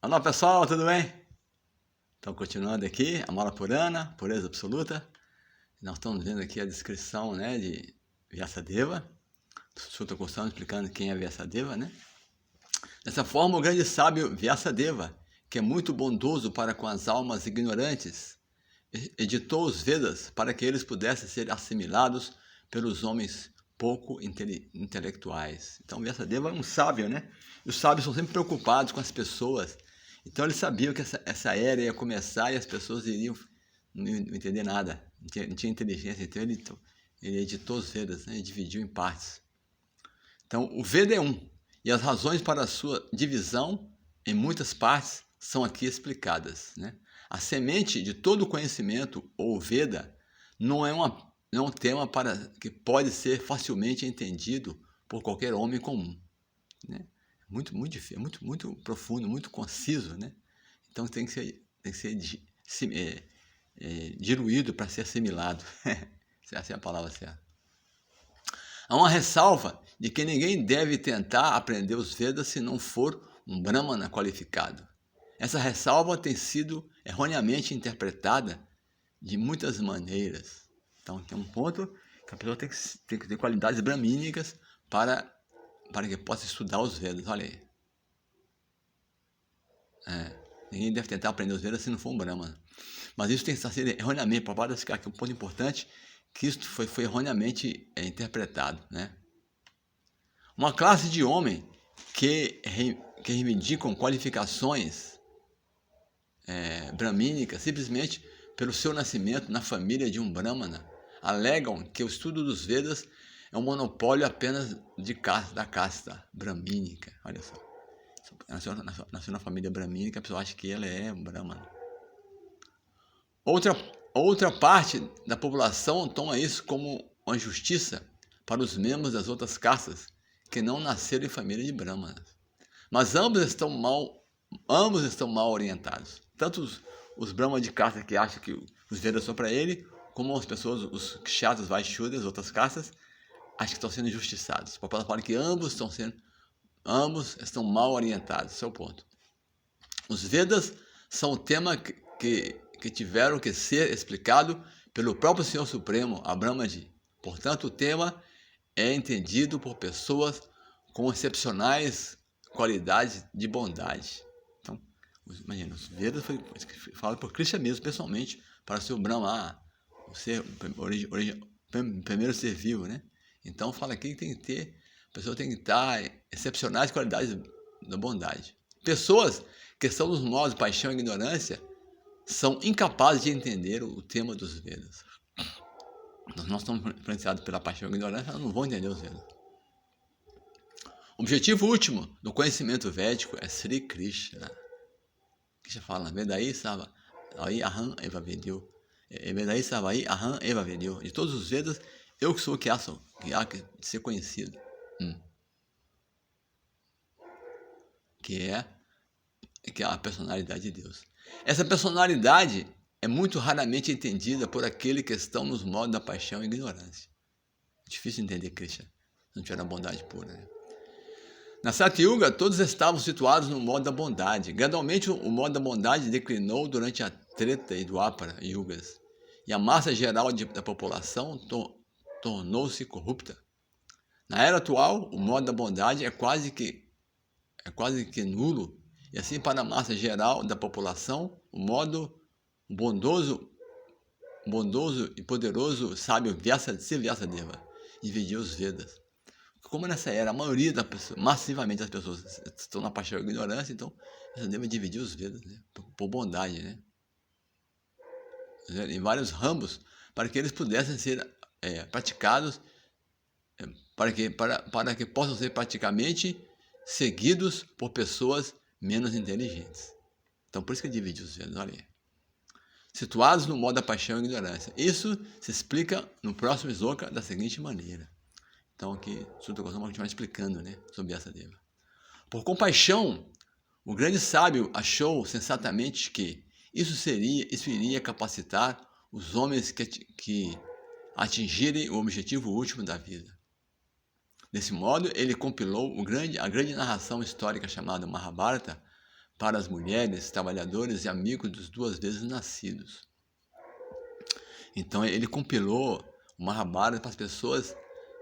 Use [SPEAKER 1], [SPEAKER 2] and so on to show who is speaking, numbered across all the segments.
[SPEAKER 1] Olá pessoal, tudo bem? Então, continuando aqui, Amara Purana, pureza absoluta. Nós estamos vendo aqui a descrição, né, de Vyasadeva. Sutta Goswami explicando quem é Vyasadeva, né? Dessa forma, o grande sábio Vyasadeva, que é muito bondoso para com as almas ignorantes, editou os Vedas para que eles pudessem ser assimilados pelos homens pouco intelectuais. Então, Vyasadeva é um sábio, né? E os sábios são sempre preocupados com as pessoas. Então, ele sabia que essa era ia começar e as pessoas iriam não entender nada, não tinha inteligência. Então, ele editou os Vedas, né? E dividiu em partes. Então, o Veda é um, e as razões para a sua divisão em muitas partes são aqui explicadas, né? A semente de todo o conhecimento, ou Veda, não é um tema que pode ser facilmente entendido por qualquer homem comum, né? Muito difícil, muito profundo, muito conciso, né? Então tem que ser diluído para ser assimilado. Essa é a palavra certa. Há uma ressalva de que ninguém deve tentar aprender os Vedas se não for um Brahmana qualificado. Essa ressalva tem sido erroneamente interpretada de muitas maneiras. Então, tem um ponto que a pessoa tem que ter qualidades brahmínicas para que possa estudar os Vedas. Olha aí. Ninguém deve tentar aprender os Vedas se não for um Brahmana. Mas isso tem que ser erroneamente, para ficar aqui um ponto importante, que isso foi erroneamente interpretado, né? Uma classe de homem que reivindicam qualificações brahmínicas simplesmente pelo seu nascimento na família de um Brahmana, alegam que o estudo dos Vedas é um monopólio apenas da casta brahmínica. Olha só, nasceu na família brahmínica, a pessoa acha que ela é um Brahmana. Outra parte da população toma isso como uma injustiça para os membros das outras castas que não nasceram em família de Brahmanas. Mas ambos estão mal orientados. Tanto os Brahmanas de casta que acham que os Vedas são para ele, como as pessoas, os Kshatras, Vaishyas, outras castas, acham que estão sendo injustiçados. O Prabhupada fala que ambos estão mal orientados. Esse é o ponto. Os Vedas são o tema que tiveram que ser explicado pelo próprio Senhor Supremo, a Brahmaji. Portanto, o tema é entendido por pessoas com excepcionais qualidades de bondade. Então, imagina, os Vedas foi falado por Krishna mesmo, pessoalmente, para ser o Brahma, o primeiro ser vivo, né? Então, fala aqui que a pessoa tem que ter excepcionais qualidades da bondade. Pessoas que são dos modos paixão e ignorância são incapazes de entender o tema dos Vedas. Nós estamos influenciados pela paixão e ignorância, nós não vamos entender os Vedas. O objetivo último do conhecimento védico é Sri Krishna. Krishna fala, Vedai Sava Aí Aham Eva Vedeu. Vedai Sava Aí Aham Eva Vedeu. De todos os Vedas, eu que sou o que há que ser conhecido. Que é a personalidade de Deus. Essa personalidade é muito raramente entendida por aqueles que estão nos modos da paixão e ignorância. É difícil entender Krishna se não tiver a bondade pura, né? Na Satyuga, todos estavam situados no modo da bondade. Gradualmente, o modo da bondade declinou durante a Treta e Dwapara Yugas, e a massa geral da população tornou-se corrupta. Na era atual, o modo da bondade é quase que nulo, e assim para a massa geral da população, o modo bondoso e poderoso sábio Vyasadeva dividiu os Vedas. Como nessa era, a maioria das pessoas, massivamente as pessoas estão na paixão e ignorância, então Vyasadeva dividiu os Vedas, né? Por bondade, né? Em vários ramos, para que eles pudessem ser praticados, para que possam ser praticamente seguidos por pessoas menos inteligentes. Então, por isso que dividiu os Vedas, olha aí. Situados no modo da paixão e ignorância. Isso se explica no próximo sloka da seguinte maneira. Então, aqui, Sutta Goswami vai continuar explicando, né, sobre essa deva. Por compaixão, o grande sábio achou sensatamente que isso iria capacitar os homens que atingirem o objetivo último da vida. Desse modo, ele compilou a grande narração histórica chamada Mahabharata para as mulheres, trabalhadores e amigos dos duas vezes nascidos. Então ele compilou o Mahabharata para as pessoas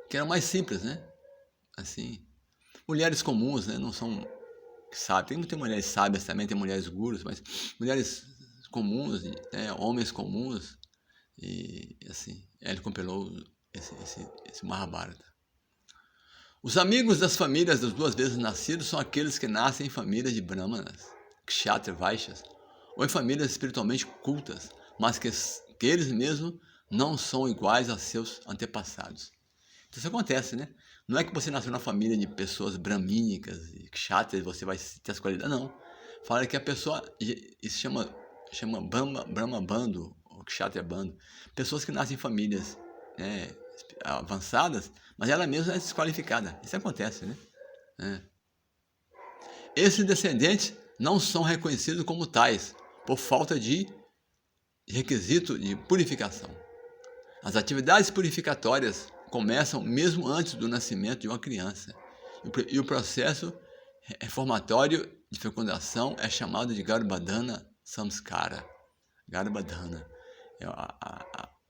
[SPEAKER 1] que eram mais simples, né? Assim, mulheres comuns, né? Não são sábias. Tem mulheres sábias também, tem mulheres gurus, mas mulheres comuns, né? Homens comuns. E assim, ele compilou esse Mahabharata. Os amigos das famílias dos duas vezes nascidos são aqueles que nascem em famílias de brahmanas, kshatriya, vaixas, ou em famílias espiritualmente cultas, mas que eles mesmos não são iguais a seus antepassados. Então isso acontece, né? Não é que você nasceu na família de pessoas brahmínicas e kshatriyas e você vai ter as qualidades, não. Fala que a pessoa, isso chama Brahma Bando, ou Kshatriya Bando, pessoas que nascem em famílias, né, avançadas, mas ela mesma é desqualificada. Isso acontece, né? Esses descendentes não são reconhecidos como tais, por falta de requisito de purificação. As atividades purificatórias começam mesmo antes do nascimento de uma criança, e o processo reformatório de fecundação é chamado de Garbhadhana Samskara. Garbhadhana é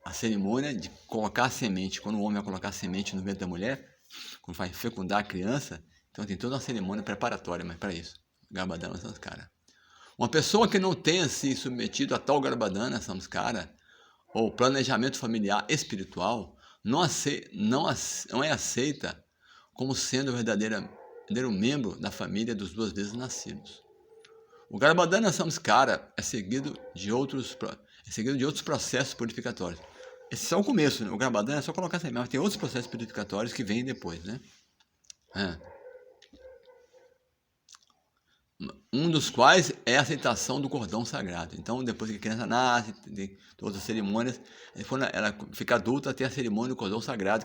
[SPEAKER 1] a cerimônia de colocar a semente. Quando o homem vai colocar a semente no ventre da mulher, quando vai fecundar a criança, então tem toda uma cerimônia preparatória, mas para isso, Garbhadhana Samskara. Uma pessoa que não tenha se submetido a tal Garbhadhana Samskara, ou planejamento familiar espiritual, não é aceita como sendo o verdadeiro membro da família dos duas vezes nascidos. O Garbhadhana Samskara é seguido de outros processos purificatórios. Esse é só o começo, né? O Garbhadhana é só colocar essa imagem, mas tem outros processos purificatórios que vêm depois, né? Um dos quais é a aceitação do cordão sagrado. Então, depois que a criança nasce, tem todas as cerimônias, quando ela fica adulta, tem a cerimônia do cordão sagrado,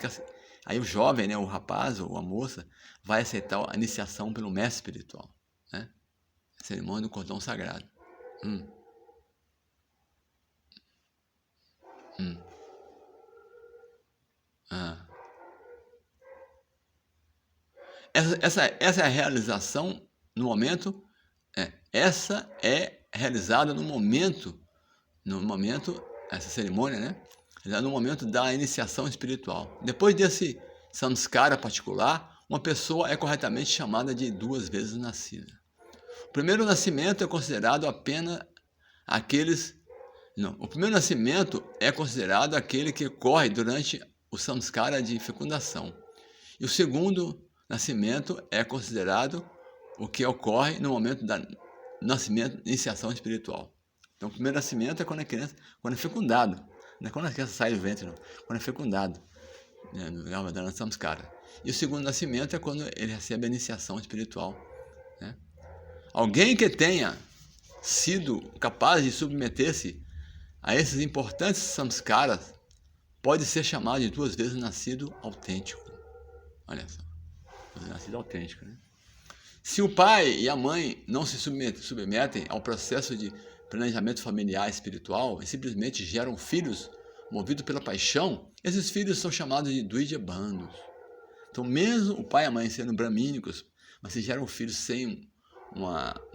[SPEAKER 1] aí o jovem, né, o rapaz ou a moça, vai aceitar a iniciação pelo mestre espiritual, né? A cerimônia do cordão sagrado. Essa é a realização no momento. Essa é realizada no momento, essa cerimônia, né? No momento da iniciação espiritual. Depois desse samskara particular, uma pessoa é corretamente chamada de duas vezes nascida. O primeiro nascimento é considerado apenas o primeiro nascimento é considerado aquele que ocorre durante o samskara de fecundação. E o segundo nascimento é considerado o que ocorre no momento da nascimento, iniciação espiritual. Então, o primeiro nascimento é quando é fecundado, não é quando a criança sai do ventre, não. Quando é fecundado, né, no Garbhadhana Samskara. E o segundo nascimento é quando ele recebe a iniciação espiritual, né? Alguém que tenha sido capaz de submeter-se a esses importantes samskaras pode ser chamado de duas vezes nascido autêntico. Olha só, duas vezes nascido autêntico, né? Se o pai e a mãe não se submetem ao processo de planejamento familiar espiritual e simplesmente geram filhos movidos pela paixão, esses filhos são chamados de Dvija Bandhus. Então, mesmo o pai e a mãe sendo brahmínicos, mas se geram filhos sem um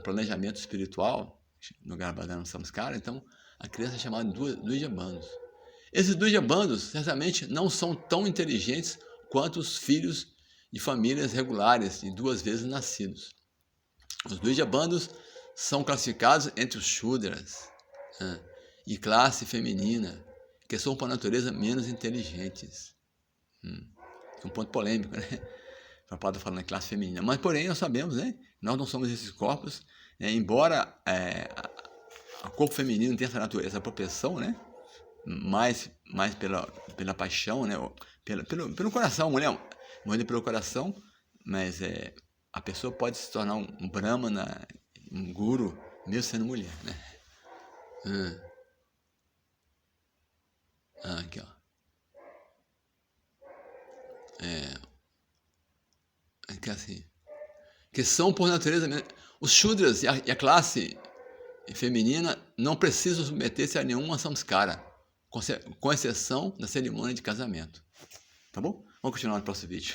[SPEAKER 1] planejamento espiritual, no Garbhadhana Samskara, então a criança é chamada de Dvija Bandhus. Esses Dvija Bandhus certamente não são tão inteligentes quanto os filhos de famílias regulares de duas vezes nascidos. Os Dvija Bandhus são classificados entre os Shudras e classe feminina, que são por natureza menos inteligentes. É um ponto polêmico, né? O Prabhupada falando em classe feminina. Mas, porém, nós sabemos, né? Nós não somos esses corpos, embora o corpo feminino tenha essa natureza, essa propensão, né? Mais pela paixão, né? Pelo coração, mulher morrer pelo coração, mas a pessoa pode se tornar um brahmana, um guru, mesmo sendo mulher, né? Aqui, ó. Aqui assim. Que são por natureza mesmo. Os Shudras e a classe feminina não precisam submeter-se a nenhuma samskara, com exceção da cerimônia de casamento. Tá bom? Vamos continuar no próximo vídeo.